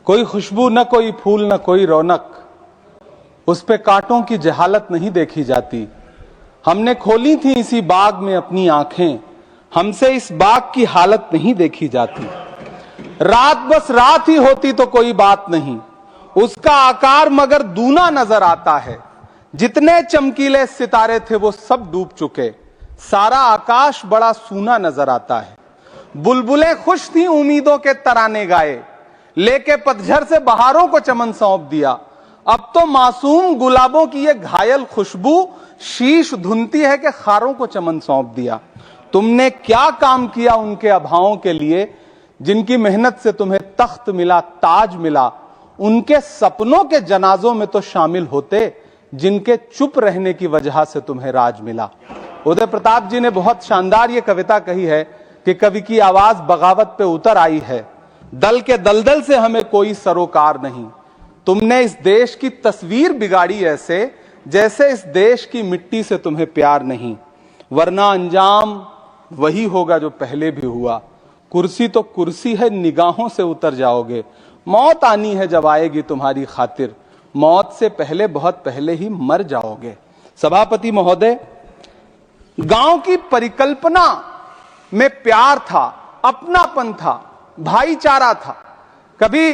कोई खुशबू न कोई फूल न कोई रौनक, उस पे कांटों की जहालत नहीं देखी जाती। हमने खोली थी इसी बाग में अपनी आंखें, हमसे इस बाग की हालत नहीं देखी जाती। रात बस रात ही होती तो कोई बात नहीं, उसका आकार मगर दूना नजर आता है। जितने चमकीले सितारे थे वो सब डूब चुके, सारा आकाश बड़ा सूना नजर आता है। बुलबुलें खुश थी उम्मीदों के तराने गाए, लेके पतझड़ से बहारों को चमन सौंप दिया। अब तो मासूम गुलाबों की ये घायल खुशबू शीश धुनती है कि खारों को चमन सौंप दिया। तुमने क्या काम किया उनके अभावों के लिए, जिनकी मेहनत से तुम्हें तख्त मिला, ताज मिला। उनके सपनों के जनाजों में तो शामिल होते, जिनके चुप रहने की वजह से तुम्हें राज मिला। उदय प्रताप जी ने बहुत शानदार ये कविता कही है कि कवि की आवाज बगावत पे उतर आई है, दल के दलदल से हमें कोई सरोकार नहीं। तुमने इस देश की तस्वीर बिगाड़ी ऐसे, जैसे इस देश की मिट्टी से तुम्हें प्यार नहीं। वरना अंजाम वही होगा जो पहले भी हुआ। कुर्सी तो कुर्सी है, निगाहों से उतर जाओगे। मौत आनी है जब आएगी तुम्हारी खातिर, मौत से पहले बहुत पहले ही मर जाओगे। सभापति महोदय, गांव की परिकल्पना में प्यार था, अपनापन था, भाईचारा था। कभी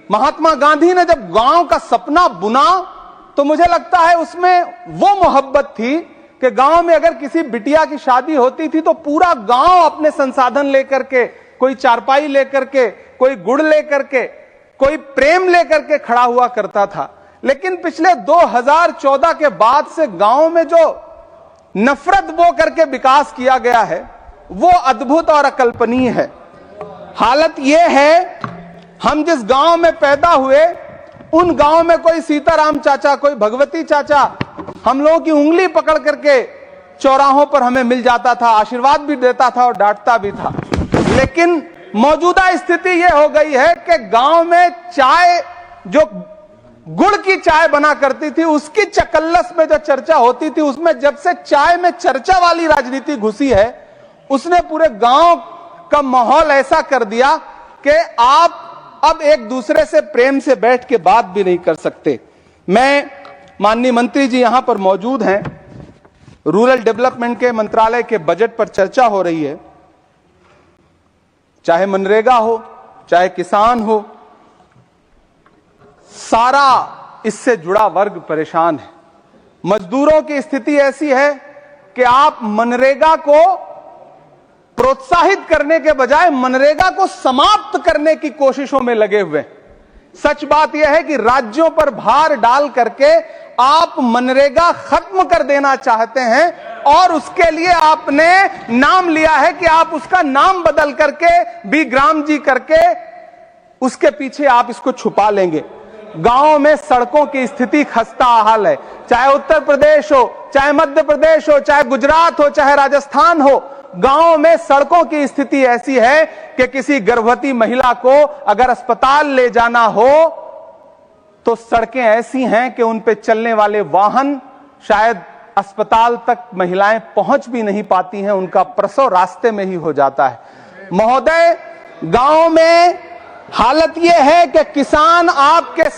महात्मा गांधी ने जब गांव का सपना बुना तो मुझे लगता है उसमें वो मोहब्बत थी कि गांव में अगर किसी बिटिया की शादी होती थी तो पूरा गांव अपने संसाधन लेकर के, कोई चारपाई लेकर के, कोई गुड़ लेकर के, कोई प्रेम लेकर के खड़ा हुआ करता था। लेकिन पिछले 2014 के बाद से गांव में जो नफरत बो करके विकास किया गया है वो अद्भुत और अकल्पनीय है। हालत यह है, हम जिस गांव में पैदा हुए उन गांव में कोई सीताराम चाचा, कोई भगवती चाचा हम लोगों की उंगली पकड़ करके चौराहों पर हमें मिल जाता था, आशीर्वाद भी देता था और डांटता भी था। लेकिन मौजूदा स्थिति यह हो गई है कि गांव में चाय, जो गुड़ की चाय बना करती थी, उसकी चकल्लस में जो चर्चा होती थी, उसमें जब से चाय में चर्चा वाली राजनीति घुसी है, उसने पूरे गांव का माहौल ऐसा कर दिया कि आप अब एक दूसरे से प्रेम से बैठ के बात भी नहीं कर सकते। मैं, माननीय मंत्री जी यहां पर मौजूद हैं, रूरल डेवलपमेंट के मंत्रालय के बजट पर चर्चा हो रही है। चाहे मनरेगा हो, चाहे किसान हो, सारा इससे जुड़ा वर्ग परेशान है। मजदूरों की स्थिति ऐसी है कि आप मनरेगा को प्रोत्साहित करने के बजाय मनरेगा को समाप्त करने की कोशिशों में लगे हुए। सच बात यह है कि राज्यों पर भार डाल करके आप मनरेगा खत्म कर देना चाहते हैं और उसके लिए आपने नाम लिया है कि आप उसका नाम बदल करके बीग्राम जी करके उसके पीछे आप इसको छुपा लेंगे। गांवों में सड़कों की स्थिति खस्ता हाल है, चाहे उत्तर प्रदेश हो, चाहे मध्य प्रदेश हो, चाहे गुजरात हो, चाहे राजस्थान हो। गांवों में सड़कों की स्थिति ऐसी है कि किसी गर्भवती महिला को अगर अस्पताल ले जाना हो तो सड़कें ऐसी हैं कि उन पे चलने वाले वाहन शायद अस्पताल तक महिलाएं पहुंच भी नहीं पाती हैं, उनका प्रसव रास्ते में ही हो जाता है। महोदय, गांव में हालत यह है कि किसान आपके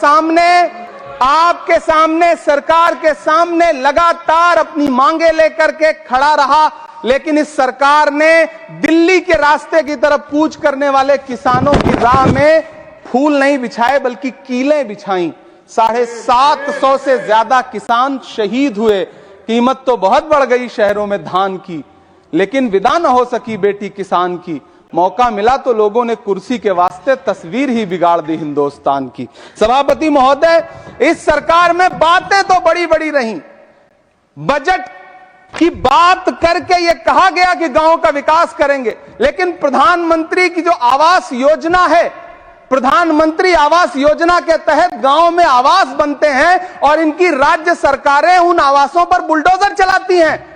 सामने सरकार के सामने लगातार अपनी मांगे लेकर के खड़ा रहा, लेकिन इस सरकार ने दिल्ली के रास्ते की तरफ कूच करने वाले किसानों की राह में फूल नहीं बिछाए बल्कि कीलें बिछाई। 750 से ज्यादा किसान शहीद हुए। कीमत तो बहुत बढ़ गई शहरों में धान की, लेकिन विदा न हो सकी बेटी किसान की। मौका मिला तो लोगों ने कुर्सी के वास्ते तस्वीर ही बिगाड़ दी हिंदुस्तान की। सभापति महोदय, इस सरकार में बातें तो बड़ी बड़ी रही। बजट की बात करके यह कहा गया कि गांव का विकास करेंगे, लेकिन प्रधानमंत्री की जो आवास योजना है, प्रधानमंत्री आवास योजना के तहत गांव में आवास बनते हैं और इनकी राज्य सरकारें उन आवासों पर बुलडोजर चलाती हैं।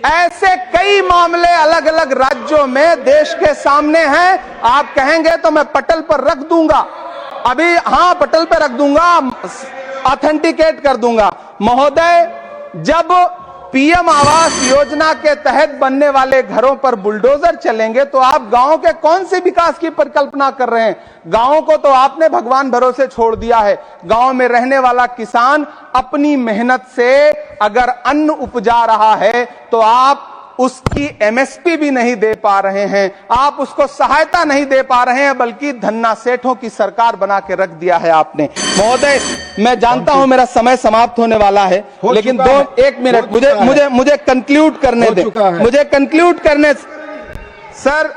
ऐसे कई मामले अलग अलग राज्यों में देश के सामने हैं। आप कहेंगे तो मैं पटल पर रख दूंगा, अभी हां पटल पर रख दूंगा, ऑथेंटिकेट कर दूंगा। महोदय, जब पीएम आवास योजना के तहत बनने वाले घरों पर बुलडोजर चलेंगे तो आप गांव के कौन से विकास की परिकल्पना कर रहे हैं? गांव को तो आपने भगवान भरोसे छोड़ दिया है। गांव में रहने वाला किसान अपनी मेहनत से अगर अन्न उपजा रहा है तो आप उसकी एमएसपी भी नहीं दे पा रहे हैं, आप उसको सहायता नहीं दे पा रहे हैं, बल्कि धन्ना सेठों की सरकार बना के रख दिया है आपने। महोदय, मैं जानता हूं मेरा समय समाप्त होने वाला है, लेकिन एक मिनट मुझे कंक्लूड करने दें, मुझे कंक्लूड करने। सर,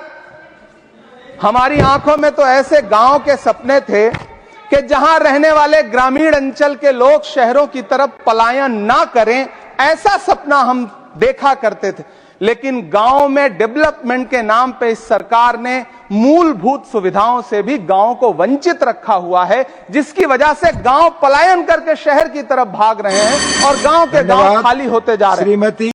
हमारी आंखों में तो ऐसे गांव के सपने थे कि जहां रहने वाले ग्रामीण अंचल के लोग शहरों की तरफ पलायन ना करें, ऐसा सपना हम देखा करते थे। लेकिन गांव में डेवलपमेंट के नाम पे इस सरकार ने मूलभूत सुविधाओं से भी गांव को वंचित रखा हुआ है, जिसकी वजह से गांव पलायन करके शहर की तरफ भाग रहे हैं और गांव के गांव खाली होते जा रहे हैं।